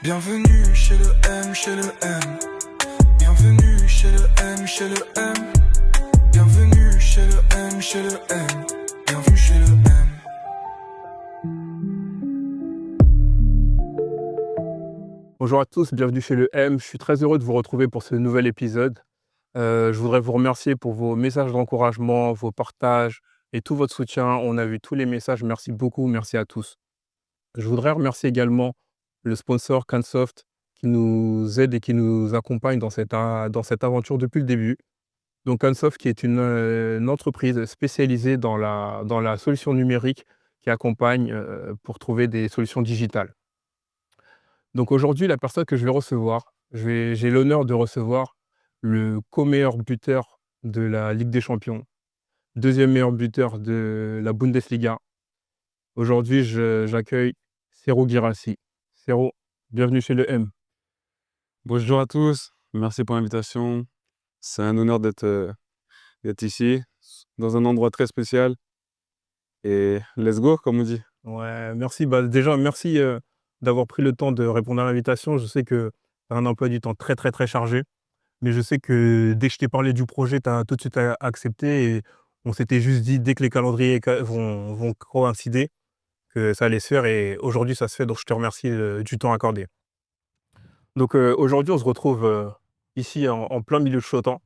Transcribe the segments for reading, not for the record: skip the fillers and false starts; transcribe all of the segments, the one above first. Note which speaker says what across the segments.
Speaker 1: Bienvenue chez le M, chez le M. Bienvenue chez le M, chez le M. Bienvenue chez le M, chez le M. Bienvenue chez le M.
Speaker 2: Bonjour à tous, bienvenue chez le M. Je suis très heureux de vous retrouver pour ce nouvel épisode. Je voudrais vous remercier pour vos messages d'encouragement, vos partages et tout votre soutien. On a vu tous les messages. Merci beaucoup, merci à tous. Je voudrais remercier également le sponsor Cansoft qui nous aide et qui nous accompagne dans cette aventure depuis le début. Donc Cansoft qui est une entreprise spécialisée dans la solution numérique qui accompagne pour trouver des solutions digitales. Donc aujourd'hui, la personne que je vais recevoir, j'ai l'honneur de recevoir le co-meilleur buteur de la Ligue des Champions, deuxième meilleur buteur de la Bundesliga. Aujourd'hui, j'accueille Serhou Guirassy. Serhou, bienvenue chez le M.
Speaker 3: Bonjour à tous, merci pour l'invitation. C'est un honneur d'être ici, dans un endroit très spécial. Et let's go, comme on dit.
Speaker 2: Ouais, merci. Déjà, merci d'avoir pris le temps de répondre à l'invitation. Je sais que tu as un emploi du temps très, très, très chargé. Mais je sais que dès que je t'ai parlé du projet, tu as tout de suite accepté. Et on s'était juste dit, dès que les calendriers vont coïncider, que ça allait se faire. Et aujourd'hui, ça se fait. Donc, je te remercie du temps accordé. Donc, aujourd'hui, on se retrouve ici en plein milieu de Chautan,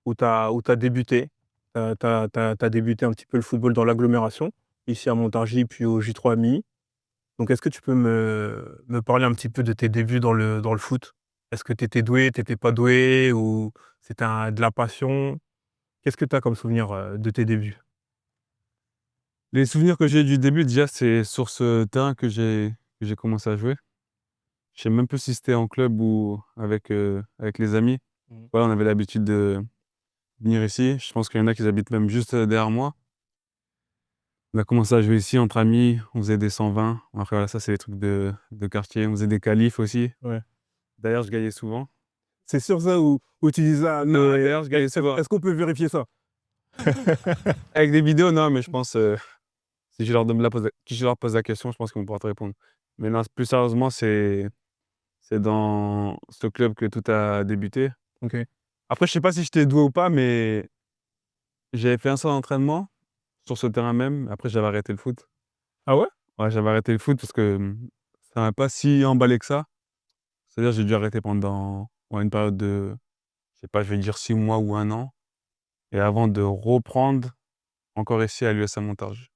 Speaker 2: où tu as débuté. Tu as débuté un petit peu le football dans l'agglomération, ici à Montargis, puis au J3 à Milly. Donc, est-ce que tu peux me parler un petit peu de tes débuts dans le foot? Est-ce que tu étais doué, tu étais pas doué ou c'était de la passion? Qu'est-ce que tu as comme souvenir de tes débuts?
Speaker 3: Les souvenirs que j'ai du début, déjà, c'est sur ce terrain que j'ai commencé à jouer. Je sais même plus si c'était en club ou avec les amis.
Speaker 2: Mmh.
Speaker 3: Voilà, on avait l'habitude de venir ici. Je pense qu'il y en a qui habitent même juste derrière moi. On a commencé à jouer ici entre amis, on faisait des 120. Après, voilà, ça, c'est des trucs de quartier. On faisait des qualifs aussi.
Speaker 2: Ouais.
Speaker 3: D'ailleurs, je gagnais souvent.
Speaker 2: C'est sur ça où tu disais: «Ah non,
Speaker 3: D'ailleurs, je gagnais souvent.
Speaker 2: est-ce qu'on peut vérifier ça?»
Speaker 3: Avec des vidéos, non, mais je pense, si je leur pose la question, je pense qu'ils vont pouvoir te répondre. Mais non, plus sérieusement, c'est dans ce club que tout a débuté.
Speaker 2: OK.
Speaker 3: Après, je sais pas si j'étais doué ou pas, mais j'avais fait un seul entraînement sur ce terrain même. Après, j'avais arrêté le foot.
Speaker 2: Ah ouais?
Speaker 3: Ouais, j'avais arrêté le foot parce que, ça m'a pas si emballé que ça. C'est-à-dire, j'ai dû arrêter pendant, ouais, une période de, je sais pas, je vais dire 6 mois ou 1 an et avant de reprendre encore ici à l'USM Montargis.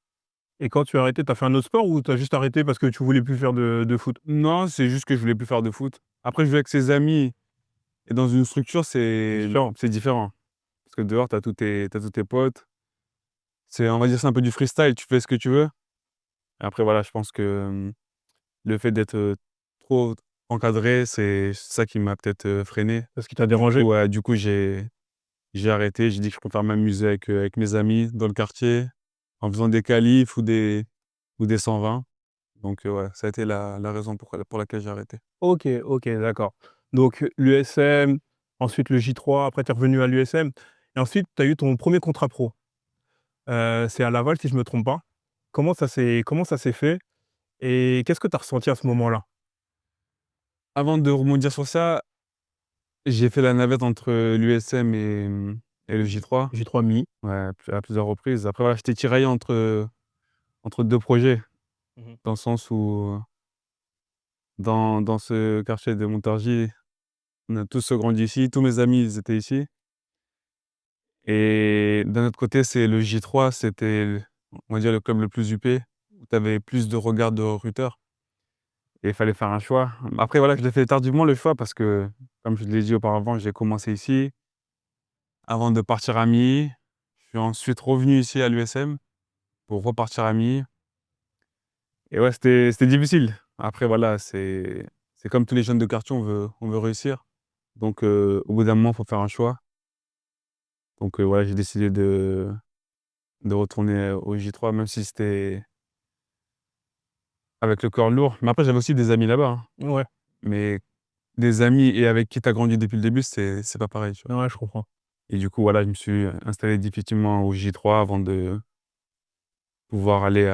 Speaker 2: Et quand tu as arrêté, tu as fait un autre sport ou tu as juste arrêté parce que tu voulais plus faire de foot?
Speaker 3: Non, c'est juste que je voulais plus faire de foot. Après, jouer avec ses amis et dans une structure,
Speaker 2: C'est différent.
Speaker 3: c'est différent. Parce que dehors, tu as tous tes potes. On va dire, c'est un peu du freestyle, tu fais ce que tu veux. Et après, voilà, je pense que, le fait d'être, trop encadré, c'est ça qui m'a peut-être, freiné.
Speaker 2: Parce qu'il t'a dérangé?
Speaker 3: Ouais, du coup, j'ai arrêté. J'ai dit que je préfère m'amuser avec mes amis dans le quartier, en faisant des qualifs ou des 120. Donc, ouais, ça a été la raison pour laquelle j'ai arrêté.
Speaker 2: OK, OK, d'accord. Donc l'USM, ensuite le J3, après tu es revenu à l'USM et ensuite tu as eu ton premier contrat pro. C'est à Laval si je me trompe pas. Comment ça s'est fait et qu'est-ce que tu as ressenti à ce moment-là?
Speaker 3: Avant de rebondir sur ça, j'ai fait la navette entre l'USM et le J3.
Speaker 2: J3 Mi.
Speaker 3: Ouais, à plusieurs reprises. Après, voilà, j'étais tiraillé entre 2 projets,
Speaker 2: Mmh.
Speaker 3: dans le sens où, dans ce quartier de Montargis, on a tous grandi ici, tous mes amis, ils étaient ici et d'un autre côté, c'est le J3, c'était on va dire le club le plus huppé, où tu avais plus de regards de recruteurs et il fallait faire un choix. Après voilà, je l'ai fait tardivement le choix parce que, comme je l'ai dit auparavant, j'ai commencé ici avant de partir à Milly. Je suis ensuite revenu ici à l'USM pour repartir à Milly et ouais, c'était difficile. Après voilà, c'est comme tous les jeunes de quartier, on veut réussir. Donc au bout d'un moment, il faut faire un choix. Donc voilà, j'ai décidé de retourner au J3, même si c'était avec le cœur lourd. Mais après, j'avais aussi des amis là-bas, hein.
Speaker 2: Ouais,
Speaker 3: Mais des amis et avec qui tu as grandi depuis le début, c'est pas pareil, tu vois?
Speaker 2: ouais, je comprends.
Speaker 3: Et du coup, voilà, je me suis installé définitivement au J3 avant de pouvoir aller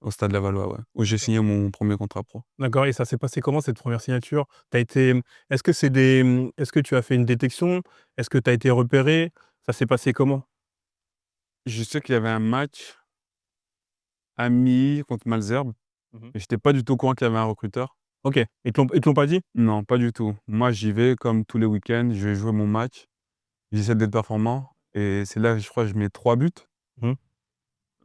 Speaker 3: au Stade Lavallois, ouais, où j'ai signé mon premier contrat pro.
Speaker 2: D'accord, et ça s'est passé comment cette première signature? Tu été est-ce que c'est est-ce que tu as fait une détection? Est-ce que tu as été repéré? Ça s'est passé comment?
Speaker 3: Je sais qu'il y avait un match à Milly contre Malesherbes
Speaker 2: Mmh.
Speaker 3: et j'étais pas du tout au courant qu'il y avait un recruteur.
Speaker 2: OK, ils te l'ont pas dit?
Speaker 3: Non, pas du tout. Moi, j'y vais comme tous les week-ends, je vais jouer mon match, j'essaie d'être performant et c'est là, je crois, je mets 3 buts.
Speaker 2: Mmh.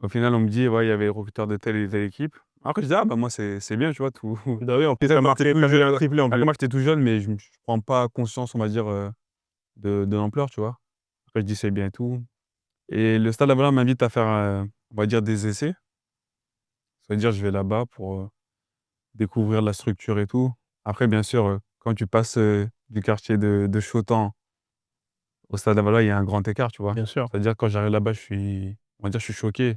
Speaker 3: Au final, on me dit: «Ouais, il y avait le recruteur de telle et telle équipe». Après, je dis: «Ah bah, moi, c'est bien», tu vois? Tout
Speaker 2: Bah oui, en plus tu
Speaker 3: peut-être
Speaker 2: as
Speaker 3: parce que
Speaker 2: marqué
Speaker 3: tout
Speaker 2: tu avais un
Speaker 3: jeune.
Speaker 2: triplé en
Speaker 3: Après,
Speaker 2: plus.
Speaker 3: moi, j'étais tout jeune, mais je prends pas conscience, on va dire, de l'ampleur, tu vois? Après, je dis: «C'est bien et tout» et le Stade Lavallois m'invite à faire, on va dire des essais. Ça veut dire, je vais là-bas pour, découvrir la structure et tout. Après, bien sûr, quand tu passes, du quartier de Chautemps au Stade Lavallois, il y a un grand écart, tu vois?
Speaker 2: Bien sûr.
Speaker 3: C'est-à-dire quand j'arrive là-bas, on va dire, je suis choqué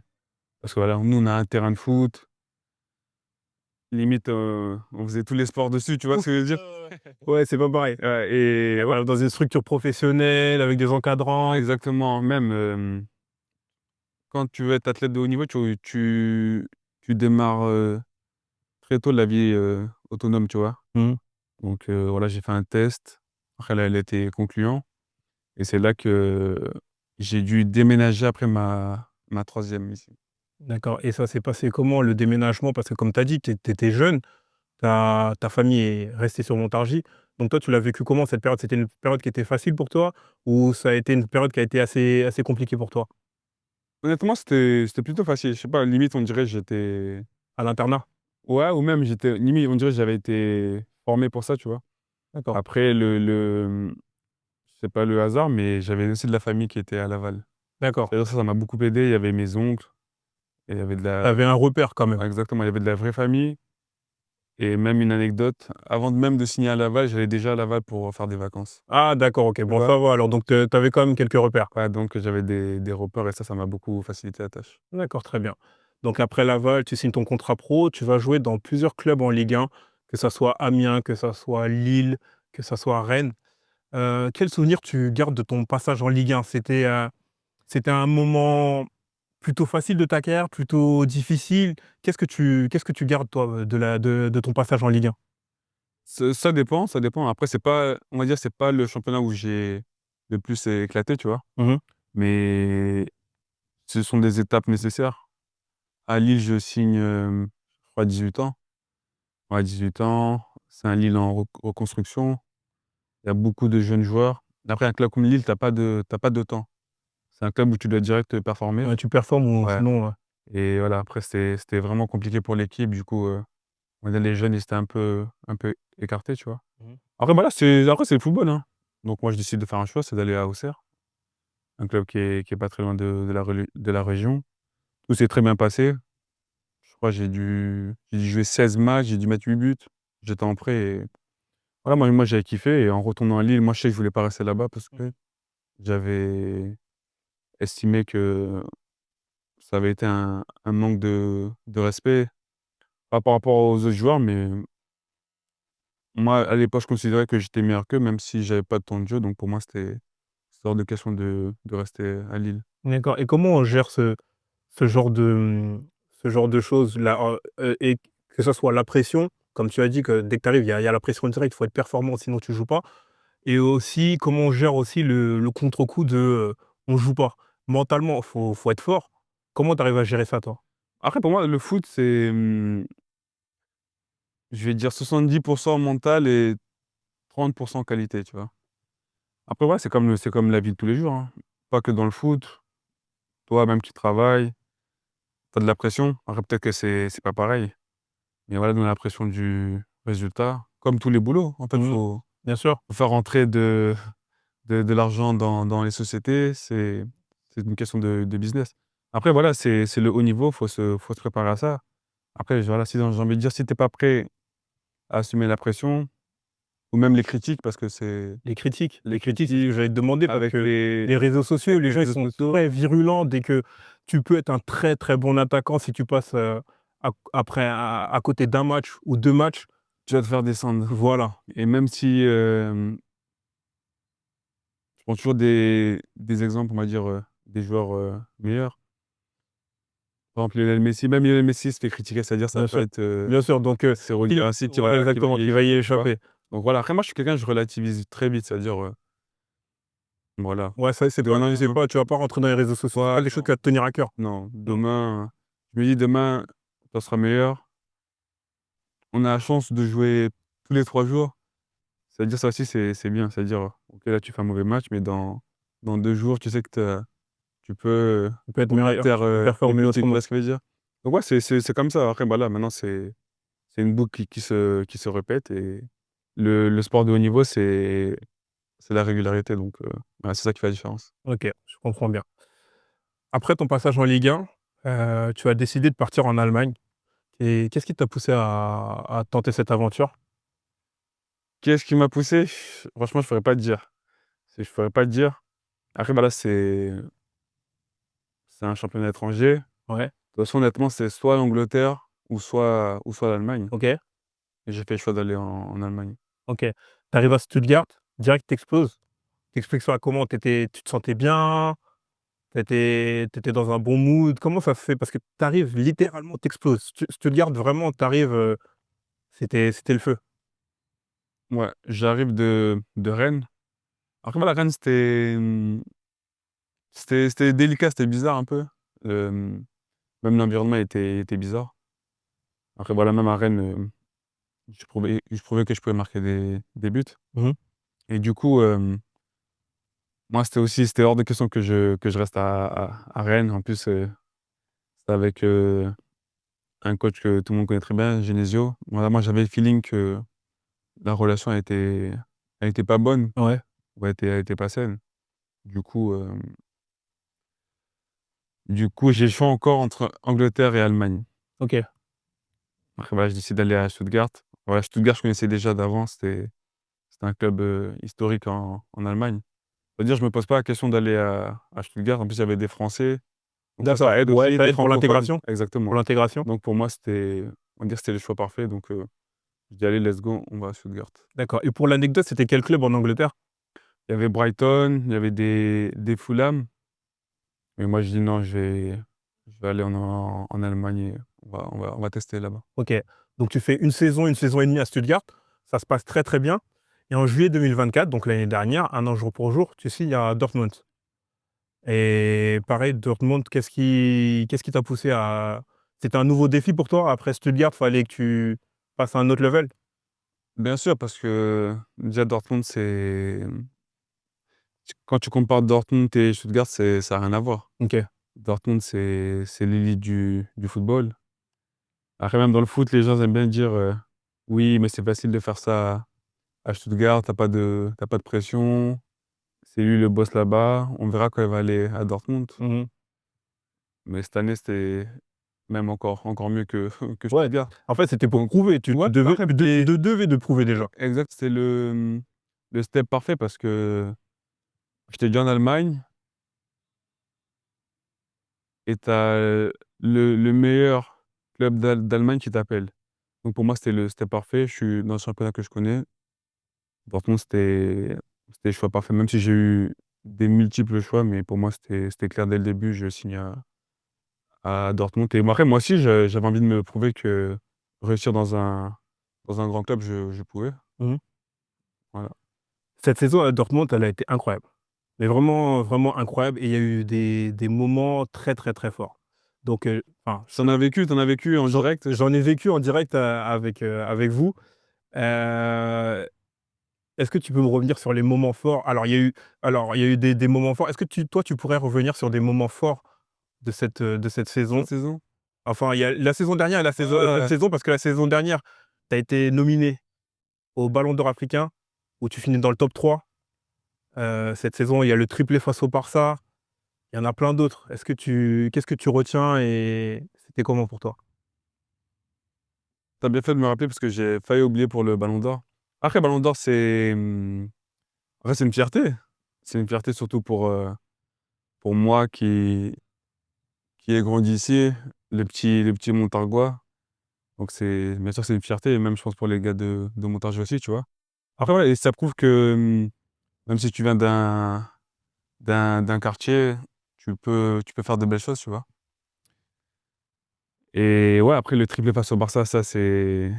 Speaker 3: parce que voilà, nous, on a un terrain de foot, limite, on faisait tous les sports dessus, tu vois ce que je veux dire?
Speaker 2: Ouais, c'est pas pareil.
Speaker 3: Ouais et voilà,
Speaker 2: Dans une structure professionnelle avec des encadrants.
Speaker 3: exactement. Même, quand tu veux être athlète de haut niveau, tu démarres, très tôt la vie, autonome, tu vois?
Speaker 2: Mmh.
Speaker 3: Donc, voilà, j'ai fait un test. Après là, elle était concluant et c'est là que j'ai dû déménager après ma 3e ici.
Speaker 2: D'accord, et ça s'est passé comment le déménagement? Parce que comme tu as dit, tu étais jeune, ta famille est restée sur Montargis. Donc toi, tu l'as vécu comment cette période? C'était une période qui était facile pour toi ou ça a été une période qui a été assez compliquée pour toi?
Speaker 3: Honnêtement, c'était plutôt facile. Je sais pas, limite, on dirait j'étais
Speaker 2: À l'internat?
Speaker 3: ouais, ou même j'étais limite, on dirait j'avais été formé pour ça, tu vois?
Speaker 2: D'accord,
Speaker 3: Après c'est pas le hasard, mais j'avais aussi de la famille qui était à Laval.
Speaker 2: d'accord.
Speaker 3: C'est-à-dire ça m'a beaucoup aidé. Il y avait mes oncles et il y avait de
Speaker 2: Tu
Speaker 3: la
Speaker 2: avais un repère quand même?
Speaker 3: ouais, exactement, il y avait de la vraie famille et même une anecdote, avant même de signer à Laval, j'allais déjà à Laval pour faire des vacances.
Speaker 2: Ah d'accord, OK.
Speaker 3: Tu
Speaker 2: Bon
Speaker 3: vois?
Speaker 2: ça va alors, donc tu avais quand même quelques repères?
Speaker 3: Ouais, donc j'avais des repères et ça m'a beaucoup facilité la tâche.
Speaker 2: D'accord, très bien. Donc après Laval, tu signes ton contrat pro, tu vas jouer dans plusieurs clubs en Ligue 1, que ça soit Amiens, que ça soit Lille, que ça soit Rennes. Quel souvenir tu gardes de ton passage en Ligue 1? C'était un moment plutôt facile de ta carrière, plutôt difficile? Qu'est-ce que tu gardes toi, de ton passage en Ligue 1?
Speaker 3: Ça dépend, ça dépend. Après, c'est pas on va dire, c'est pas le championnat où j'ai le plus éclaté, tu vois?
Speaker 2: Mmh.
Speaker 3: Mais ce sont des étapes nécessaires. À Lille, je signe, je crois 18 ans. Ouais, 18 ans, c'est un Lille en reconstruction. Il y a beaucoup de jeunes joueurs. Après, un club comme Lille, tu as pas de temps. C'est un club où tu dois direct performer.
Speaker 2: Ouais, tu performes ou
Speaker 3: Ouais
Speaker 2: sinon,
Speaker 3: et voilà, après c'était vraiment compliqué pour l'équipe. Du coup, on va dire les jeunes, ils étaient un peu écartés, tu vois?
Speaker 2: Mmh.
Speaker 3: Après c'est le football, hein. Donc moi, je décide de faire un choix, c'est d'aller à Auxerre, un club qui est pas très loin de la région. Tout s'est très bien passé. Je crois j'ai dû jouer 16 matchs, j'ai dû mettre 8 buts. J'étais en prêt et voilà, moi j'avais kiffé et en retournant à Lille, moi je sais que je voulais pas rester là-bas parce
Speaker 2: Mmh.
Speaker 3: que j'avais estimé que ça avait été un manque de respect, pas par rapport aux autres joueurs, mais moi, à l'époque, je considérais que j'étais meilleur qu'eux, même si j'avais pas de temps de jeu, donc pour moi, c'était hors de question de rester à Lille.
Speaker 2: D'accord, et comment on gère ce genre ce genre de choses-là? Et que ça soit la pression, comme tu as dit que dès que tu arrives, il y a la pression directe, il faut être performant sinon tu joues pas. Et aussi, comment on gère aussi le contre-coup de, on joue pas? Mentalement, faut être fort. Comment tu arrives à gérer ça toi?
Speaker 3: Après, pour moi, le foot, c'est, je vais dire 70 mental et 30 qualité, tu vois? Après, ouais, c'est comme la vie de tous les jours, hein. Pas que dans le foot. Toi, même qui travailles, tu as de la pression. Après, peut-être que c'est pas pareil, mais voilà, dans la pression du résultat, comme tous les boulots, en fait,
Speaker 2: Mmh. Bien sûr.
Speaker 3: faut faire rentrer de l'argent dans les sociétés, c'est une question de business. Après voilà, c'est le haut niveau, faut se préparer à ça. Après voilà, si j'ai envie de dire, si tu es pas prêt à assumer la pression ou même les critiques parce que c'est
Speaker 2: Les critiques, c'est ce que j'allais te demander parce
Speaker 3: avec
Speaker 2: que les réseaux sociaux,
Speaker 3: avec
Speaker 2: les
Speaker 3: les
Speaker 2: gens, ils
Speaker 3: réseaux
Speaker 2: sont
Speaker 3: sociaux,
Speaker 2: très virulents dès que tu peux être un très, très bon attaquant si tu passes, après à côté d'un match ou 2 matchs,
Speaker 3: tu vas te faire descendre
Speaker 2: voilà.
Speaker 3: et même si, je prends toujours des exemples, on va dire, des joueurs, meilleurs. Par exemple, Lionel Messi, même Lionel Messi se fait critiquer, c'est-à-dire ça
Speaker 2: Bien
Speaker 3: peut
Speaker 2: sûr.
Speaker 3: être
Speaker 2: Bien sûr, donc
Speaker 3: c'est relié à un site
Speaker 2: ouais, exactement, qui va y
Speaker 3: tu vois?
Speaker 2: échapper.
Speaker 3: Donc voilà, après moi je suis quelqu'un, je relativise très vite, c'est-à-dire, voilà.
Speaker 2: Ouais, ça, c'est pas
Speaker 3: Demain
Speaker 2: tu vas pas rentrer dans les réseaux sociaux. C'est pas
Speaker 3: ouais,
Speaker 2: des choses
Speaker 3: non,
Speaker 2: qui vont te tenir à cœur.
Speaker 3: non,
Speaker 2: Mmh.
Speaker 3: demain, je me dis: «Demain, ça sera meilleur». On a la chance de jouer tous les 3 jours, c'est-à-dire ça aussi c'est bien, c'est-à-dire, OK, là tu fais un mauvais match, mais dans 2 jours, tu sais que tu peux,
Speaker 2: Tu peux être
Speaker 3: tomber à
Speaker 2: meilleur,
Speaker 3: terre,
Speaker 2: tu peux performer
Speaker 3: tu
Speaker 2: autrement.
Speaker 3: vois ce que je veux dire? Donc ouais, c'est comme ça. Après, bah, là, maintenant c'est une boucle qui se répète et le sport de haut niveau, c'est la régularité donc ouais, c'est ça qui fait la différence.
Speaker 2: OK, je comprends bien. Après ton passage en Ligue 1, tu as décidé de partir en Allemagne et qu'est-ce qui t'a poussé à tenter cette aventure?
Speaker 3: Qu'est-ce qui m'a poussé? Franchement, je pourrais pas te dire. Je pourrais pas te dire. Après, bah, là, c'est un championnat étranger. De
Speaker 2: Ouais,
Speaker 3: toute façon, honnêtement, c'est soit l'Angleterre ou soit l'Allemagne
Speaker 2: OK,
Speaker 3: et j'ai fait le choix d'aller en Allemagne.
Speaker 2: OK. Tu arrives à Stuttgart, direct tu exploses. Tu expliques ça comment? Tu te sentais bien? Tu étais dans un bon mood? Comment ça se fait? Parce que tu arrives littéralement, tu exploses. Stuttgart vraiment tu arrives, c'était le feu.
Speaker 3: Ouais, j'arrive de Rennes. Après, voilà, Rennes, c'était délicat, c'était bizarre un peu. Hem, Même l'environnement était bizarre. Après, voilà, même à Rennes, je prouvais que je pouvais marquer des buts
Speaker 2: Mmh mh.
Speaker 3: et du coup, moi, c'était hors de question que je reste à Rennes. En plus, c'était avec, un coach que tout le monde connaît très bien, Genesio. Voilà, moi, j'avais le feeling que la relation elle était pas bonne
Speaker 2: Ouais,
Speaker 3: ou elle était pas saine. Du coup, j'ai le choix encore entre Angleterre et Allemagne.
Speaker 2: OK.
Speaker 3: Après, voilà, je décide d'aller à Stuttgart. Voilà, Stuttgart, je connaissais déjà d'avant, c'était un club, historique en Allemagne. C'est-à-dire, je me pose pas la question d'aller à Stuttgart. En plus, il y avait des Français, donc ça
Speaker 2: D'accord.
Speaker 3: aide
Speaker 2: Ouais,
Speaker 3: aussi,
Speaker 2: ça
Speaker 3: des
Speaker 2: aide pour
Speaker 3: francophones.
Speaker 2: l'intégration?
Speaker 3: Exactement.
Speaker 2: Pour l'intégration?
Speaker 3: Donc pour moi, on va dire, c'était le choix parfait, donc je dis: «Allez, let's go, on va à Stuttgart».
Speaker 2: D'accord et pour l'anecdote, c'était quel club en Angleterre?
Speaker 3: Il y avait Brighton, il y avait des Fulham, mais moi, je dis: «Non, je vais aller en Allemagne et on va tester là-bas».
Speaker 2: OK. Donc tu fais une saison et demie à Stuttgart. Ça se passe très, très bien et en juillet 2024, donc l'année dernière, un an jour pour jour, tu signes à Dortmund et pareil, Dortmund, qu'est-ce qui t'a poussé à c'était un nouveau défi pour toi? Après Stuttgart, fallait que tu passes à un autre level?
Speaker 3: Bien sûr, parce que déjà Dortmund, quand tu compares Dortmund et Stuttgart, ça a rien à voir.
Speaker 2: OK.
Speaker 3: Dortmund, c'est l'élite du football. Après, même dans le foot, les gens aiment bien dire, «Oui, mais c'est facile de faire ça à Stuttgart, t'as pas de pression, c'est lui le boss là-bas, on verra quand il va aller à Dortmund».
Speaker 2: Mmh.
Speaker 3: Mais cette année, c'était même encore mieux que que
Speaker 2: Ouais,
Speaker 3: Stuttgart.
Speaker 2: en fait, c'était pour
Speaker 3: Donc
Speaker 2: prouver. Tu
Speaker 3: ouais,
Speaker 2: devais
Speaker 3: après
Speaker 2: tu devais de prouver déjà.
Speaker 3: exact, c'est le step parfait parce que j'étais déjà en Allemagne et tu as, le meilleur club d'Allemagne qui t'appelle. Donc pour moi, c'était parfait. Je suis dans le championnat que je connais. Dortmund, c'était le choix parfait, même si j'ai eu des multiples choix, mais pour moi, c'était clair dès le début, je signe à Dortmund et moi après, moi aussi, j'avais envie de me prouver que réussir dans un grand club, je pouvais.
Speaker 2: Mmh.
Speaker 3: Voilà.
Speaker 2: Cette saison à Dortmund, elle a été incroyable. Mais vraiment, vraiment incroyable et il y a eu des moments très, très, très forts. Donc, enfin,
Speaker 3: Tu en as vécu en direct?
Speaker 2: j'en ai vécu en direct, avec vous. Heu, est-ce que tu peux me revenir sur les moments forts? Alors il y a eu des moments forts. Est-ce que tu pourrais revenir sur des moments forts de cette saison?
Speaker 3: Cette saison?
Speaker 2: Enfin, il y a la saison dernière et
Speaker 3: Ouais, ouais,
Speaker 2: cette
Speaker 3: ouais.
Speaker 2: saison, parce que la saison dernière, tu as été nominé au Ballon d'or africain où tu finis dans le top 3. Cette saison, il y a le triplé face au Barça. Il y en a plein d'autres. Qu'est-ce que tu retiens et c'était comment pour toi?
Speaker 3: Tu as bien fait de me rappeler parce que j'ai failli oublier pour le Ballon d'or. Après Ballon d'or, en vrai, c'est une fierté. C'est une fierté surtout pour moi qui ai grandi ici, le petit Montargois. Donc c'est bien sûr, c'est une fierté et même je pense pour les gars de Montargis aussi, tu vois? Après voilà et ça prouve que, même si tu viens d'un quartier, tu peux faire de belles choses, tu vois? Et ouais, après le triplé face au Barça, ça c'est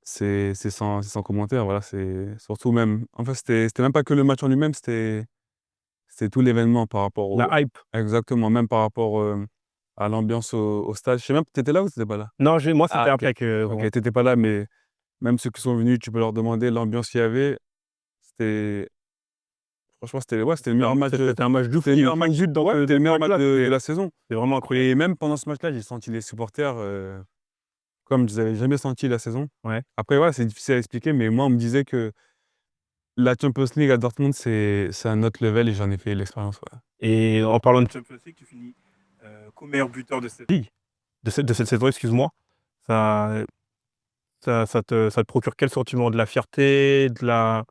Speaker 3: sans commentaire, voilà, c'est surtout même en fait, c'était même pas que le match en lui-même, c'était tout l'événement par rapport
Speaker 2: La
Speaker 3: au
Speaker 2: hype.
Speaker 3: exactement, même par rapport, à l'ambiance au stade. Je sais même tu étais là ou tu étais pas là?
Speaker 2: Non, moi, c'était
Speaker 3: Ah OK,
Speaker 2: après que
Speaker 3: OK,
Speaker 2: vraiment.
Speaker 3: tu étais pas là, mais même ceux qui sont venus, tu peux leur demander l'ambiance qu'il y avait. C'était franchement, c'était ouais, c'était le meilleur match,
Speaker 2: C'était un match de fou.
Speaker 3: c'était le
Speaker 2: Il y a
Speaker 3: meilleur
Speaker 2: aucun
Speaker 3: match
Speaker 2: doute
Speaker 3: ouais, c'était
Speaker 2: dans
Speaker 3: le
Speaker 2: ce
Speaker 3: meilleur match
Speaker 2: match-là.
Speaker 3: de la saison.
Speaker 2: C'était vraiment incroyable.
Speaker 3: Et même pendant ce match-là, j'ai senti les supporters, comme je les avais jamais sentis la saison.
Speaker 2: Ouais.
Speaker 3: Après voilà, c'est difficile à expliquer, mais moi, on me disait que la Champions League à Dortmund, c'est un autre level et j'en ai fait l'expérience, ouais.
Speaker 2: Et en parlant de Champions League, tu finis co-meilleur buteur de cette ligue, de cette saison, excuse-moi. Ça, ça te procure quel sentiment? De la fierté, de la.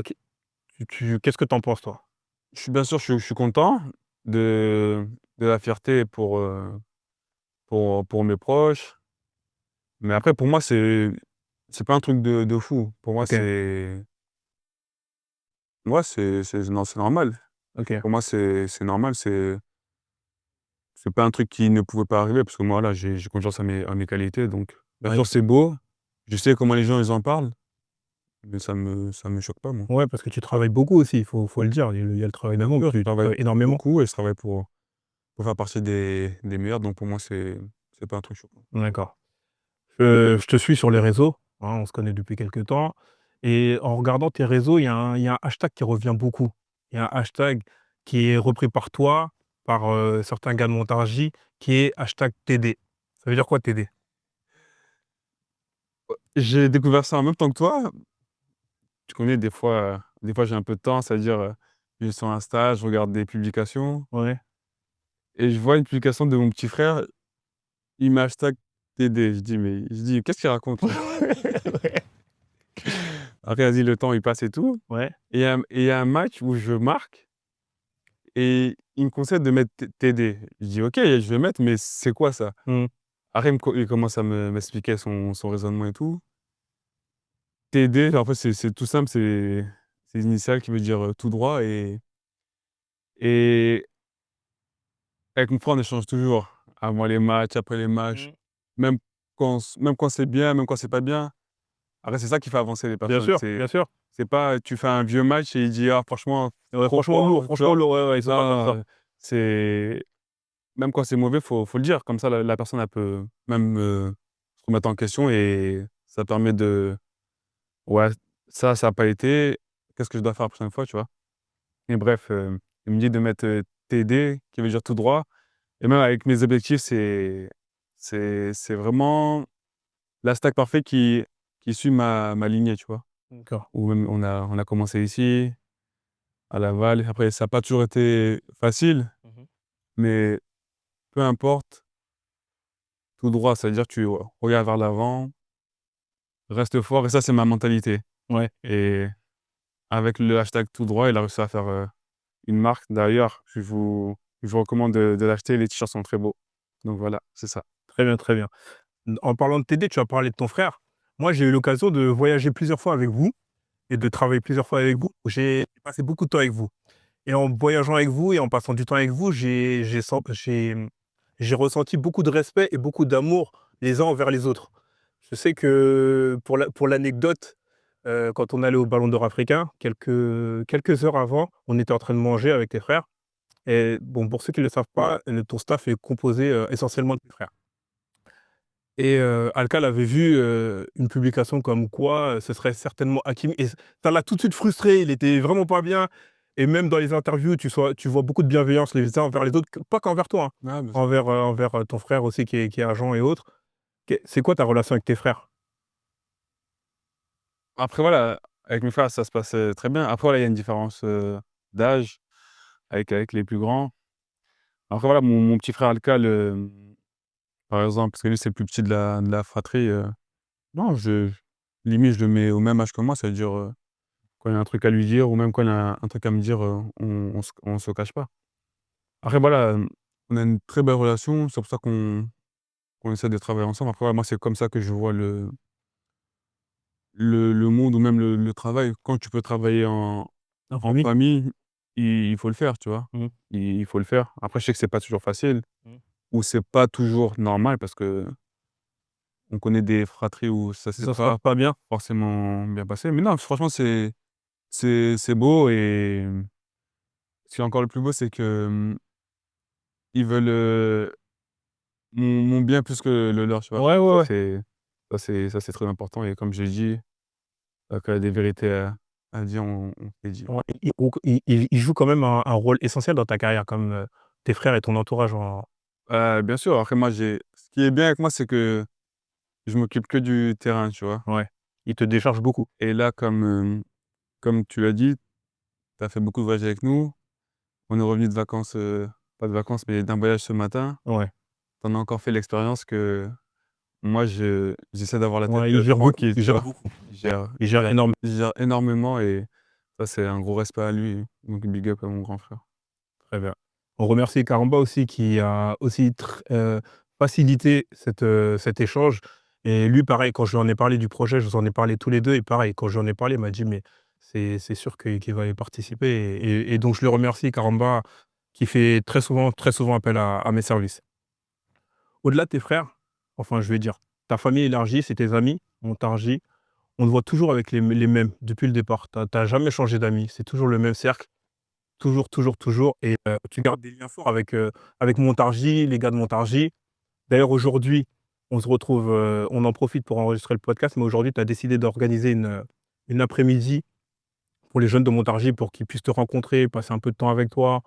Speaker 2: Qu- Qu'est-ce que tu en penses, toi?
Speaker 3: Je suis bien sûr, je suis content de la fierté pour mes proches, mais après pour moi, c'est pas un truc de fou. Pour moi,
Speaker 2: Ok,
Speaker 3: c'est non, c'est normal.
Speaker 2: ok.
Speaker 3: Pour moi, c'est normal, c'est pas un truc qui ne pouvait pas arriver parce que moi, là, j'ai confiance à mes qualités, donc bien
Speaker 2: Ouais,
Speaker 3: sûr, c'est beau. Je sais comment les gens, ils en parlent, mais ça me choque pas, moi.
Speaker 2: ouais, parce que tu travailles beaucoup aussi, faut le dire. Il y a le travail
Speaker 3: Bien
Speaker 2: d'avant,
Speaker 3: sûr, je
Speaker 2: tu
Speaker 3: travaille
Speaker 2: travailles énormément.
Speaker 3: beaucoup et je travaille pour faire partie des meilleurs, donc pour moi, c'est pas un truc choquant.
Speaker 2: D'accord. Je te suis sur les réseaux, hein, on se connaît depuis quelque temps. Et en regardant tes réseaux, il y a un hashtag qui revient beaucoup. Il y a un hashtag qui est repris par toi, par certains gars de Montargis, qui est hashtag TD. Ça veut dire quoi TD?
Speaker 3: J'ai découvert ça en même temps que toi. Tu connais, des fois, j'ai un peu de temps, c'est-à-dire, je suis sur Insta, je regarde des publications
Speaker 2: Ouais.
Speaker 3: et je vois une publication de mon petit frère, il m'a hashtag TD. Je dis: «Qu'est-ce qu'il raconte lui?»
Speaker 2: Ouais.
Speaker 3: Après, vas-y, le temps, il passe et tout
Speaker 2: Ouais.
Speaker 3: et il y a un match où je marque et il me conseille de mettre TD. Je dis: «OK, je vais mettre, mais c'est quoi ça?»
Speaker 2: Mmh.
Speaker 3: Après, il commence à m'expliquer son raisonnement et tout. TD, en fait, c'est tout simple, c'est une initiale qui veut dire, tout droit et avec mon frère, on échange toujours avant les matchs, après les matchs,
Speaker 2: Mmh.
Speaker 3: même même quand c'est bien, même quand c'est pas bien. Après, c'est ça qui fait avancer les
Speaker 2: Bien
Speaker 3: personnes.
Speaker 2: sûr,
Speaker 3: C'est
Speaker 2: bien sûr.
Speaker 3: c'est pas tu fais un vieux match et il dit: «Ah franchement,
Speaker 2: Ouais,
Speaker 3: trop fort», tu
Speaker 2: franchement
Speaker 3: vois?
Speaker 2: lourd, ouais, ouais, ils sont pas comme ça.
Speaker 3: Non, c'est même quand c'est mauvais, faut le dire. Comme ça, la personne, elle peut même, se remettre en question et ça permet de: «Ouais, ça a pas été, qu'est-ce que je dois faire la prochaine fois?» tu vois? Et bref, il me dit de mettre, TD qui veut dire tout droit et même avec mes objectifs, c'est vraiment la stack parfait qui suit ma lignée, tu vois?
Speaker 2: D'accord.
Speaker 3: Ou même on a commencé ici, à Laval. Après, ça a pas toujours été facile,
Speaker 2: Mmh.
Speaker 3: mais peu importe, tout droit, c'est-à-dire tu regardes vers l'avant, reste fort et ça, c'est ma mentalité
Speaker 2: Ouais.
Speaker 3: et avec le hashtag tout droit, il a réussi à faire, une marque. D'ailleurs, je vous recommande de l'acheter, les t-shirts sont très beaux. Donc voilà, c'est ça.
Speaker 2: Très bien, très bien. En parlant de TD, tu as parlé de ton frère. Moi, j'ai eu l'occasion de voyager plusieurs fois avec vous et de travailler plusieurs fois avec vous. J'ai passé beaucoup de temps avec vous. Et en voyageant avec vous et en passant du temps avec vous, j'ai ressenti beaucoup de respect et beaucoup d'amour les uns envers les autres. Je sais que pour l'anecdote, quand on allait au Ballon d'or africain, quelques heures avant, on était en train de manger avec tes frères. Et bon, pour ceux qui ne le savent pas, ton staff est composé essentiellement de tes frères. Et Alcal avait vu une publication comme quoi ce serait certainement Hakimi. Et ça l'a tout de suite frustré. Il était vraiment pas bien. Et même dans les interviews, tu vois beaucoup de bienveillance les uns envers les autres, pas qu'envers toi, hein,
Speaker 3: Ah, bien sûr.
Speaker 2: envers ton frère aussi qui est agent et autres. C'est quoi ta relation avec tes frères?
Speaker 3: Après voilà, avec mes frères, ça se passait très bien. Après voilà, il y a une différence, d'âge avec les plus grands. Après voilà, mon petit frère Alcal, par exemple, parce que lui, c'est le plus petit de la fratrie, non, limite, je le mets au même âge que moi. C'est-à-dire, quand il y a un truc à lui dire ou même quand il y a un truc à me dire, on se cache pas. Après voilà, on a une très belle relation, c'est pour ça qu'on essaie de travailler ensemble. Après voilà, moi, c'est comme ça que je vois le monde ou même le travail. Quand tu peux travailler en
Speaker 2: En
Speaker 3: en
Speaker 2: famille?
Speaker 3: famille, il faut le faire, tu vois?
Speaker 2: Mmh.
Speaker 3: Il faut le faire. Après, je sais que c'est pas toujours facile
Speaker 2: Mmh.
Speaker 3: où c'est pas toujours normal parce qu'on connaît des fratries où ça s'est
Speaker 2: Ça se passe
Speaker 3: pas
Speaker 2: pas bien?
Speaker 3: forcément bien passé. Mais non, franchement, c'est beau et ce qui est encore le plus beau, c'est que, ils veulent, mon bien plus que le leur, tu vois?
Speaker 2: Ouais, ouais,
Speaker 3: Ça,
Speaker 2: ouais.
Speaker 3: c'est très important et comme je l'ai dit, quand il y a des vérités à dire, on se les dit.
Speaker 2: Ouais, il joue quand même un rôle essentiel dans ta carrière comme, tes frères et ton entourage en
Speaker 3: Bien sûr, après moi, ce qui est bien avec moi, c'est que je m'occupe que du terrain, tu vois?
Speaker 2: ouais, il te décharge beaucoup.
Speaker 3: Et là, comme tu l'as dit, tu as fait beaucoup de voyages avec nous. On est revenu de vacances, pas de vacances, mais d'un voyage ce matin.
Speaker 2: Ouais,
Speaker 3: Tu en as encore fait l'expérience que moi, j'essaie d'avoir la tête,
Speaker 2: ouais, il gère beaucoup,
Speaker 3: tranquille,
Speaker 2: il
Speaker 3: tu
Speaker 2: gère
Speaker 3: vois?
Speaker 2: beaucoup.
Speaker 3: Il
Speaker 2: Ouais,
Speaker 3: gère
Speaker 2: il gère énormément.
Speaker 3: il gère énormément et ça, c'est un gros respect à lui, donc big up à mon grand frère.
Speaker 2: Très bien. On remercie Karamba aussi qui a aussi facilité cet échange et lui pareil quand je lui en ai parlé du projet, je vous en ai parlé tous les 2 et pareil quand je lui en ai parlé, il m'a dit: «Mais c'est sûr qu'il va y participer» et donc je le remercie Karamba qui fait très souvent appel à mes services. Au-delà de tes frères, enfin je vais dire, ta famille élargie, c'est tes amis, Montargis, on te voit toujours avec les mêmes depuis le départ. Tu as jamais changé d'amis, c'est toujours le même cercle. Toujours, toujours, toujours et tu gardes des liens forts avec Montargis, les gars de Montargis. D'ailleurs aujourd'hui, on se retrouve, on en profite pour enregistrer le podcast, mais aujourd'hui tu as décidé d'organiser une après-midi pour les jeunes de Montargis pour qu'ils puissent te rencontrer, passer un peu de temps avec toi.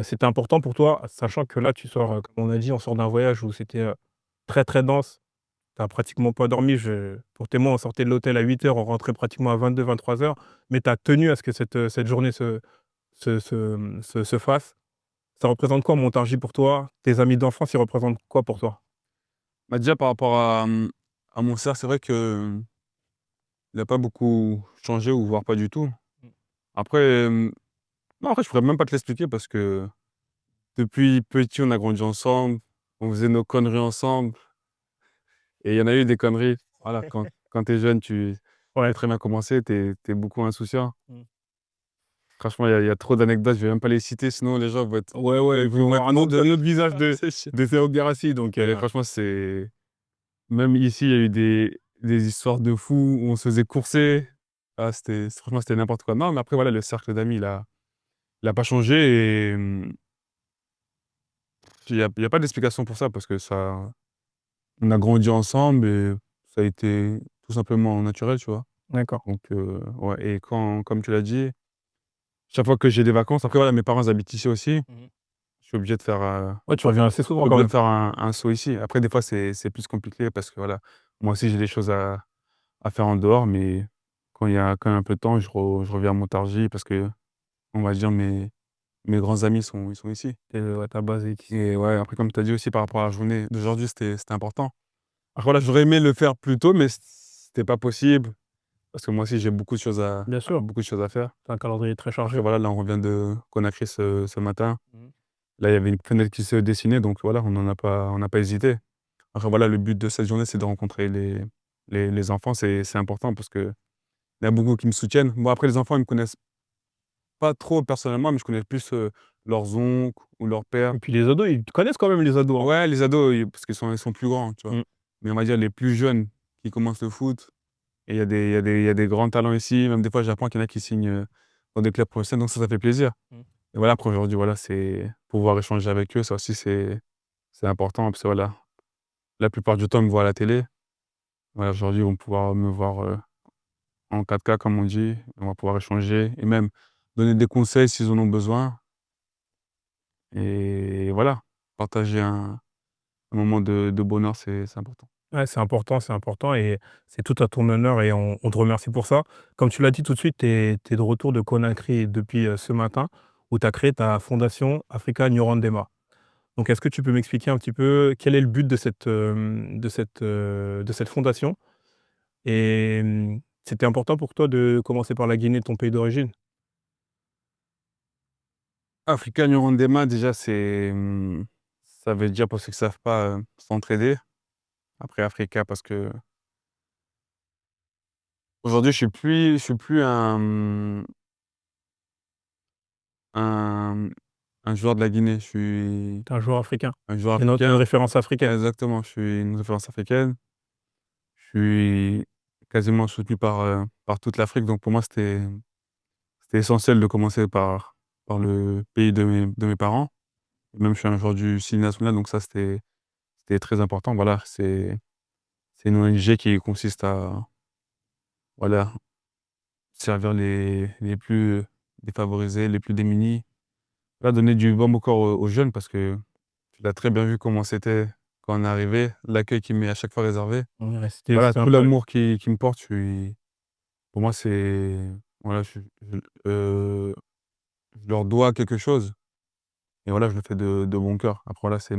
Speaker 2: C'était important pour toi, sachant que là tu sors, comme on a dit, on sort d'un voyage où c'était, très, très dense. Tu as pratiquement pas dormi. Pour témoin, on sortait de l'hôtel à 8 heures, on rentrait pratiquement à 22-23 heures, mais tu as tenu à ce que cette journée se fasse. Ça représente quoi Montargis pour toi? Tes amis d'enfance, ils représentent quoi pour toi?
Speaker 3: Bah, déjà par rapport à mon cercle, c'est vrai qu'il a pas beaucoup changé ou voire pas du tout.
Speaker 2: Mmh.
Speaker 3: Après, non, après, je pourrais même pas te l'expliquer parce que depuis petit, on a grandi ensemble, on faisait nos conneries ensemble et il y en a eu des conneries. Voilà, quand tu es jeune, tu sais
Speaker 2: Ouais.
Speaker 3: très bien comment c'est, tu es beaucoup insouciant.
Speaker 2: Mmh.
Speaker 3: Franchement, il y a trop d'anecdotes, je vais même pas les citer, sinon les gens vont être
Speaker 2: Ouais, ouais,
Speaker 3: ils
Speaker 2: ils vont
Speaker 3: vont
Speaker 2: voir
Speaker 3: être mauvais.
Speaker 2: un autre visage
Speaker 3: C'est chiant.
Speaker 2: de Théo Guirassy donc
Speaker 3: Et franchement, même ici, il y a eu des histoires de fous où on se faisait courser. Ah, franchement, c'était n'importe quoi. Non, mais après, voilà, le cercle d'amis, il a pas changé et il y a pas d'explication pour ça parce que ça on a grandi ensemble et ça a été tout simplement naturel, tu vois?
Speaker 2: d'accord.
Speaker 3: Donc ouais et comme tu l'as dit, chaque fois que j'ai des vacances après voilà, mes parents habitent ici aussi.
Speaker 2: Mmh.
Speaker 3: Je suis obligé de faire,
Speaker 2: Ouais, tu reviens assez
Speaker 3: je suis
Speaker 2: souvent quand
Speaker 3: obligé de
Speaker 2: même.
Speaker 3: faire un saut ici. Après des fois, c'est plus compliqué parce que voilà, moi aussi j'ai des choses à faire en dehors, mais quand il y a quand même un peu de temps, je reviens à Montargis parce qu'on va dire mes grands amis ils sont ici.
Speaker 2: Ouais, ta base est ici.
Speaker 3: Et ouais, après comme tu as dit aussi par rapport à la journée d'aujourd'hui, c'était important. Alors voilà, j'aurais aimé le faire plus tôt, mais c'était pas possible parce que moi aussi j'ai
Speaker 2: Bien sûr,
Speaker 3: beaucoup de choses à faire.
Speaker 2: tu as un calendrier très
Speaker 3: Après
Speaker 2: chargé.
Speaker 3: voilà, là on revient de Conakry ce matin.
Speaker 2: Mmh.
Speaker 3: Là, il y avait une fenêtre qui se dessinait, donc voilà, on n'a pas hésité. Après voilà, le but de cette journée, c'est de rencontrer les enfants, c'est important parce qu'il y a beaucoup qui me soutiennent. Bon après les enfants, ils me connaissent pas trop personnellement, mais je connais plus, leurs oncles ou leurs pères.
Speaker 2: Et puis les ados, ils te connaissent quand même les ados, hein?
Speaker 3: Ouais, les ados, parce ils sont plus grands, tu vois?
Speaker 2: Mmh.
Speaker 3: Mais on va dire les plus jeunes qui commencent le foot et il y a des grands talents ici. Même des fois, j'apprends qu'il y en a qui signent, dans des clubs professionnels, donc ça fait plaisir.
Speaker 2: Mmh.
Speaker 3: Et voilà, après aujourd'hui, voilà, c'est pouvoir échanger avec eux, ça aussi c'est important parce que voilà, la plupart du temps, ils me voient à la télé. Voilà, aujourd'hui, ils vont pouvoir me voir, en 4K comme on dit. On va pouvoir échanger et même donner des conseils s'ils en ont besoin et voilà, partager un moment de bonheur, c'est important.
Speaker 2: Ouais, c'est important et c'est tout à ton honneur et on te remercie pour ça. Comme tu l'as dit tout de suite, tu es de retour de Conakry depuis, ce matin où tu as créé ta fondation Africa Nyorandema. Donc est-ce que tu peux m'expliquer un petit peu quel est le but de cette fondation? Et c'était important pour toi de commencer par la Guinée, ton pays d'origine?
Speaker 3: Africa Nurondema, déjà, ça veut dire, pour ceux qui savent pas, s'entraider. Après Africa, parce que aujourd'hui, je suis plus un un joueur de la Guinée. Je suis
Speaker 2: Tu es un joueur africain.
Speaker 3: un joueur
Speaker 2: Une
Speaker 3: africain.
Speaker 2: référence africaine.
Speaker 3: Exactement, je suis une référence africaine. Je suis quasiment soutenu par toute l'Afrique. Donc pour moi, c'était essentiel de commencer par le pays de mes parents. Et même je suis un joueur du Style national, donc ça, c'était très important. Voilà, c'est une ONG qui consiste à, voilà, servir les plus défavorisés, les plus démunis. Là, donner du baume au corps aux jeunes parce que tu l'as très bien vu comment c'était quand on est arrivé, l'accueil qui m'est à chaque fois réservé.
Speaker 2: Ouais,
Speaker 3: Voilà,
Speaker 2: c'était un
Speaker 3: tout
Speaker 2: peu
Speaker 3: l'amour qui me porte, pour moi, c'est, voilà, je leur dois quelque chose et voilà, je le fais de bon cœur. Après voilà, c'est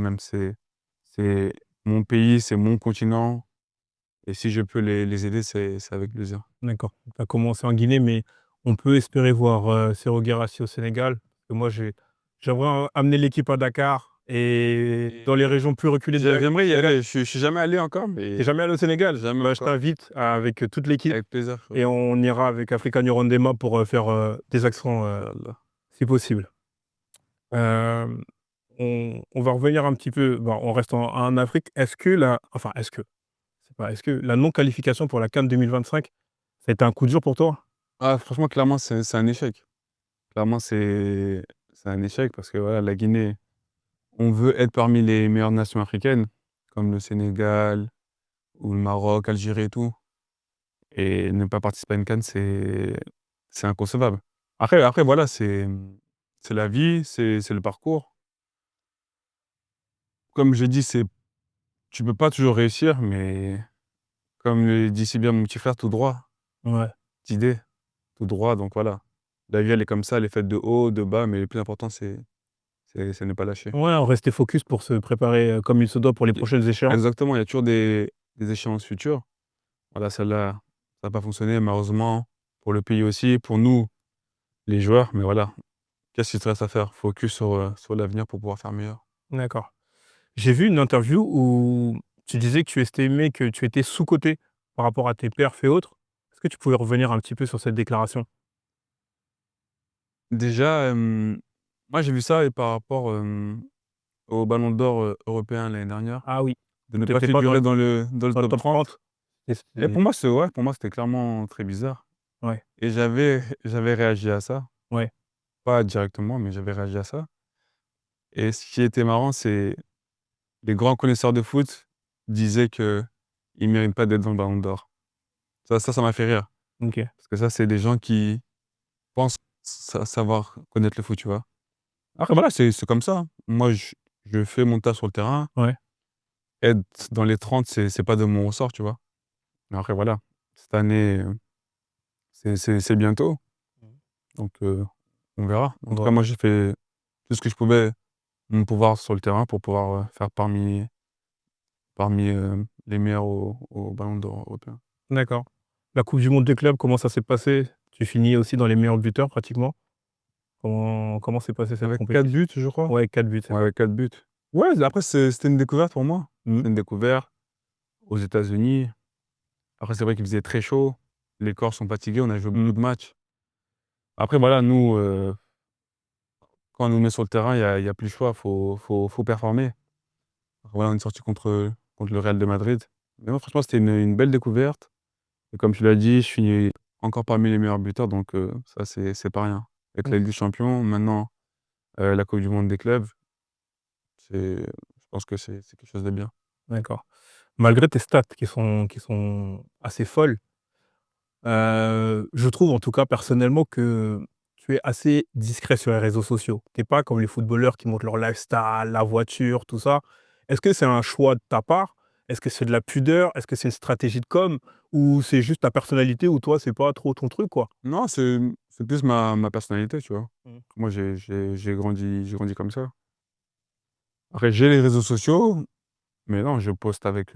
Speaker 3: mon pays, c'est mon continent et si je peux les aider, c'est avec plaisir.
Speaker 2: d'accord. Tu as commencé en Guinée, mais on peut espérer voir, Serhou Guirassy au Sénégal. Parce que moi, j'aimerais amener l'équipe à Dakar et dans les régions plus reculées de
Speaker 3: J'aimerais y
Speaker 2: Sénégal.
Speaker 3: aller, je suis jamais allé encore,
Speaker 2: Tu
Speaker 3: mais
Speaker 2: jamais allé au Sénégal?
Speaker 3: jamais
Speaker 2: Bah, je
Speaker 3: encore.
Speaker 2: t'invite avec, toute l'équipe
Speaker 3: Avec plaisir, frérot.
Speaker 2: et on ira avec Africa Nurondema pour, faire, des actions,
Speaker 3: Inch'Allah.
Speaker 2: si possible. Hem, on va revenir un petit peu, bon, on reste en Afrique. Est-ce que la non-qualification pour la CAN 2025, ça a été un coup dur pour toi?
Speaker 3: Ah franchement, clairement, c'est un échec. Clairement, c'est un échec parce que voilà, la Guinée, on veut être parmi les meilleures nations africaines, comme le Sénégal ou le Maroc, Algérie et tout. Et ne pas participer à une CAN, c'est inconcevable. Après voilà, c'est la vie, c'est le parcours. Comme je dis, tu peux pas toujours réussir, mais comme le dit si bien mon petit frère, tout droit,
Speaker 2: Ouais.
Speaker 3: d'idée, tout droit. Donc voilà, la vie, elle est comme ça, elle est faite de haut, de bas, mais le plus important, c'est ne pas lâcher.
Speaker 2: Ouais, rester focus pour se préparer, comme il se doit pour les
Speaker 3: Et
Speaker 2: prochaines échéances.
Speaker 3: exactement, il y a toujours des échéances futures. Voilà, celle-là, ça n'a pas fonctionné malheureusement, pour le pays aussi, pour nous, les joueurs, mais voilà. Qu'est-ce qu'il te reste à faire? Focus sur l'avenir pour pouvoir faire meilleur.
Speaker 2: D'accord. J'ai vu une interview où tu disais que tu estimais que tu étais sous-coté par rapport à tes perfs et autres. Est-ce que tu pouvais revenir un petit peu sur cette déclaration?
Speaker 3: Déjà, moi j'ai vu ça et par rapport, au ballon d'or, européen l'année dernière,
Speaker 2: Ah oui,
Speaker 3: de ne
Speaker 2: tu
Speaker 3: pas
Speaker 2: étais pas
Speaker 3: figurer dans le
Speaker 2: dans le
Speaker 3: top
Speaker 2: top
Speaker 3: 30.
Speaker 2: 30 et
Speaker 3: Et pour moi, pour moi, c'était clairement très bizarre
Speaker 2: ouais,
Speaker 3: et j'avais réagi à ça.
Speaker 2: ouais,
Speaker 3: Pas directement, mais j'avais réagi à ça et ce qui était marrant, c'est les grands connaisseurs de foot disaient qu'ils ne méritent pas d'être dans le ballon d'or. Ça m'a fait rire
Speaker 2: OK.
Speaker 3: parce que ça, c'est des gens qui pensent savoir connaître le foot, tu vois? Après voilà, c'est comme ça, hein. Moi, je fais mon taf sur le terrain.
Speaker 2: Ouais,
Speaker 3: Être dans les 30, c'est pas de mon ressort, tu vois? Mais après voilà, cette année, c'est bientôt,
Speaker 2: Mmh.
Speaker 3: donc on verra. En
Speaker 2: on
Speaker 3: tout cas,
Speaker 2: va
Speaker 3: moi, j'ai fait tout ce que je pouvais, mon pouvoir sur le terrain pour pouvoir, faire parmi, les meilleurs au ballon d'or européen.
Speaker 2: d'accord. La coupe du monde des clubs, comment ça s'est passé? Tu finis aussi dans les meilleurs buteurs pratiquement? Comment s'est passée cette
Speaker 3: Avec 4
Speaker 2: compétition?
Speaker 3: buts, je crois?
Speaker 2: Ouais, 4 buts, c'est
Speaker 3: Ouais,
Speaker 2: ça.
Speaker 3: avec 4 buts. Ouais, après c'était une découverte pour moi.
Speaker 2: Mmh.
Speaker 3: C'était une découverte aux États-Unis. Après, c'est vrai qu'il faisait très chaud, les corps sont fatigués, on a joué beaucoup
Speaker 2: Mmh.
Speaker 3: de matchs. Après voilà, nous, quand on nous met sur le terrain, il y a plus le choix, faut performer. Voilà, on est sorti contre le Real de Madrid. Mais non, franchement, c'était une belle découverte et comme tu l'as dit, je finis encore parmi les meilleurs buteurs donc ça, c'est pas rien. Avec la
Speaker 2: Mmh.
Speaker 3: Ligue des champions, maintenant, la coupe du monde des clubs, je pense que c'est quelque chose de bien.
Speaker 2: D'accord. Malgré tes stats qui sont assez folles, je trouve en tout cas personnellement que tu es assez discret sur les réseaux sociaux. Tu es pas comme les footballeurs qui montrent leur lifestyle, la voiture, tout ça. Est-ce que c'est un choix de ta part? Est-ce que c'est de la pudeur? Est-ce que c'est une stratégie de com? Ou c'est juste ta personnalité ou toi, c'est pas trop ton truc, quoi?
Speaker 3: Non, c'est plus ma personnalité, tu vois?
Speaker 2: Mmh.
Speaker 3: Moi, j'ai grandi comme ça. Après, j'ai les réseaux sociaux, mais non, je poste avec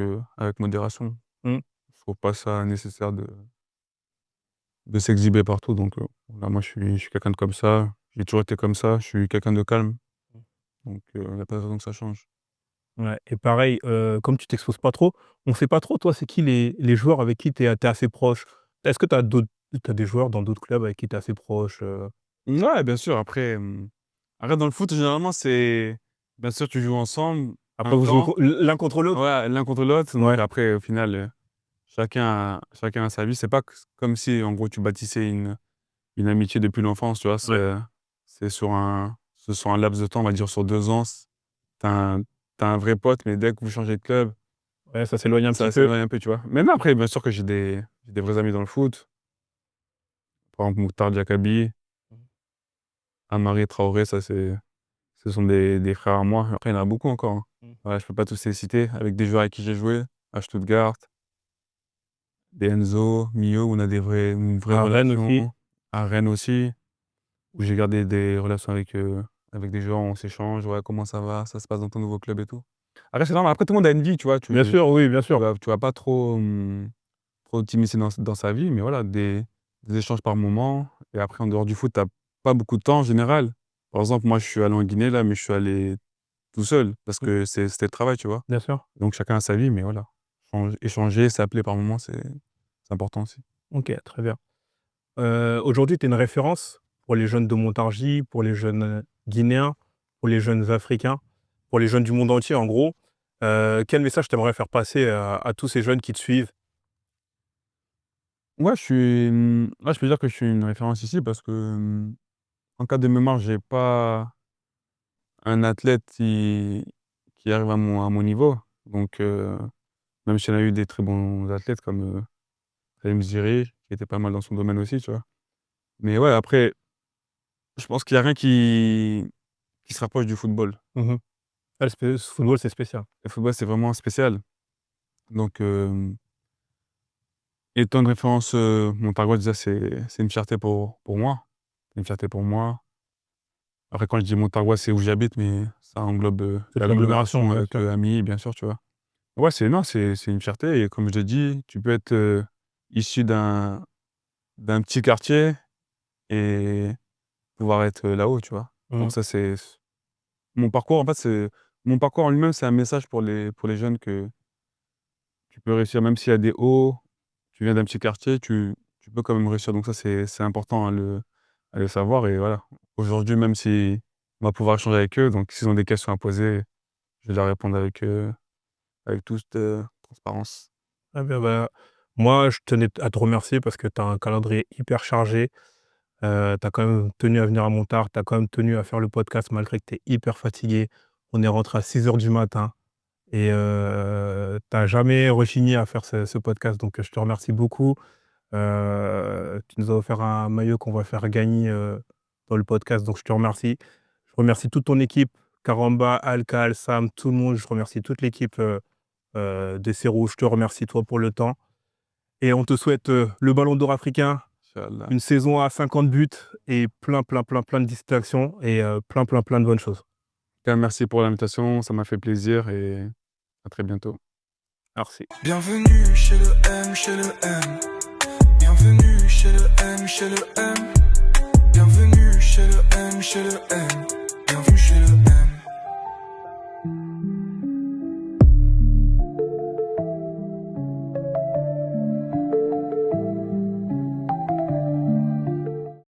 Speaker 3: modération.
Speaker 2: Mmh.
Speaker 3: Je trouve pas ça nécessaire de s'exhiber partout donc voilà, moi je suis quelqu'un de comme ça, j'ai toujours été comme ça, je suis quelqu'un de calme donc il y a pas de raison que ça change.
Speaker 2: Ouais et pareil, comme tu t'exposes pas trop, on sait pas trop toi, c'est qui les joueurs avec qui tu es assez proche? Est-ce que tu as des joueurs dans d'autres clubs avec qui tu es assez proche?
Speaker 3: Ouais, bien sûr, après, Après, dans le foot, généralement, c'est bien sûr, tu joues ensemble,
Speaker 2: Après,
Speaker 3: un
Speaker 2: vous jouez
Speaker 3: temps.
Speaker 2: l'un contre l'autre?
Speaker 3: Ouais, l'un contre l'autre. Donc
Speaker 2: Ouais.
Speaker 3: après, au final, chacun a sa vie. C'est pas comme si, en gros, tu bâtissais une amitié depuis l'enfance, tu vois.
Speaker 2: Ouais.
Speaker 3: C'est sur un laps de temps, on va dire sur 2 ans. T'as un vrai pote, mais dès que vous changez de club,
Speaker 2: Ouais, ça s'éloigne un petit
Speaker 3: ça
Speaker 2: peu.
Speaker 3: s'éloigne un peu, tu vois. Mais non, après, bien sûr que j'ai des vrais amis dans le foot. Par exemple, Mouktar Diakabi, Amari Traoré, ce sont des frères à moi. Après, il y en a beaucoup encore, hein. Ouais, je peux pas tous les citer. Avec des joueurs avec qui j'ai joué, à Stuttgart, des Enzo, Mio, où on a une vraie
Speaker 2: À Rennes
Speaker 3: relation.
Speaker 2: aussi.
Speaker 3: À Rennes aussi, où j'ai gardé des relations avec des joueurs, on s'échange, ouais, comment ça va, ça se passe dans ton nouveau club et tout. Après, c'est normal. Après, tout le monde a une vie, tu vois.
Speaker 2: Bien sûr, oui, bien sûr.
Speaker 3: Tu vas pas trop t'immiscer dans sa vie, mais voilà, des échanges par moment. Et après, en dehors du foot, t'as pas beaucoup de temps en général. Par exemple, moi, je suis allé en Guinée, là, mais je suis allé tout seul, parce que c'était le travail, tu vois.
Speaker 2: Bien sûr.
Speaker 3: Donc, chacun a sa vie, mais voilà. Échanger, s'appeler par moment, c'est important aussi.
Speaker 2: OK, très bien. Aujourd'hui, tu es une référence pour les jeunes de Montargis, pour les jeunes, guinéens, pour les jeunes africains, pour les jeunes du monde entier, en gros. Quel message tu aimerais faire passer à tous ces jeunes qui te suivent?
Speaker 3: Ouais, je peux dire que je suis une référence ici parce que, en cas de mémoire, j'ai pas un athlète qui arrive à mon niveau. Donc, même s'il y en a eu des très bons athlètes comme, Halim Ziyech, qui était pas mal dans son domaine aussi, tu vois? Mais ouais, après, je pense qu'il y a rien qui se rapproche du football.
Speaker 2: Mmh. Ah, le football, c'est spécial.
Speaker 3: Le football, c'est vraiment spécial. Donc, étant une référence, Montargis, déjà, c'est une fierté pour moi. C'est une fierté pour moi. Après, quand je dis Montargis, c'est où j'habite, mais ça englobe,
Speaker 2: Toute l'agglomération,
Speaker 3: l'agglomération
Speaker 2: bien
Speaker 3: avec,
Speaker 2: sûr.
Speaker 3: Ami, bien sûr, tu vois? Ouais, c'est une fierté et comme je l'ai dit, tu peux être, issu d'un petit quartier et pouvoir être, là-haut, tu vois?
Speaker 2: Mmh.
Speaker 3: Donc ça, c'est mon parcours, en fait, mon parcours en lui-même, c'est un message pour les jeunes que tu peux réussir, même s'il y a des hauts, tu viens d'un petit quartier, tu peux quand même réussir. Donc ça, c'est important à le savoir et voilà. Aujourd'hui, même si on va pouvoir échanger avec eux, donc s'ils ont des questions à poser, je vais leur répondre avec toute, transparence.
Speaker 2: Très bien, bah, moi, je tenais à te remercier parce que tu as un calendrier hyper chargé. Tu as quand même tenu à venir à Montard, tu as quand même tenu à faire le podcast malgré que tu es hyper fatigué. On est rentré à 6 heures du matin et tu jamais rechigné à faire ce podcast, donc je te remercie beaucoup. Tu nous as offert un maillot qu'on va faire gagner, dans le podcast, donc je te remercie. Je remercie toute ton équipe, Karamba, Alcal, Sam, tout le monde. Je remercie toute l'équipe, des Sérous. Je te remercie toi pour le temps et on te souhaite, le ballon d'or africain,
Speaker 3: Inch'Allah.
Speaker 2: une saison à 50 buts et plein, plein, plein, plein de distractions et plein, plein, plein de bonnes choses.
Speaker 3: En tout cas, merci pour l'invitation, ça m'a fait plaisir et à très bientôt.
Speaker 2: Merci.
Speaker 1: Bienvenue chez le M, chez le M. Bienvenue chez le M, chez le M. Bienvenue chez le M, chez le M.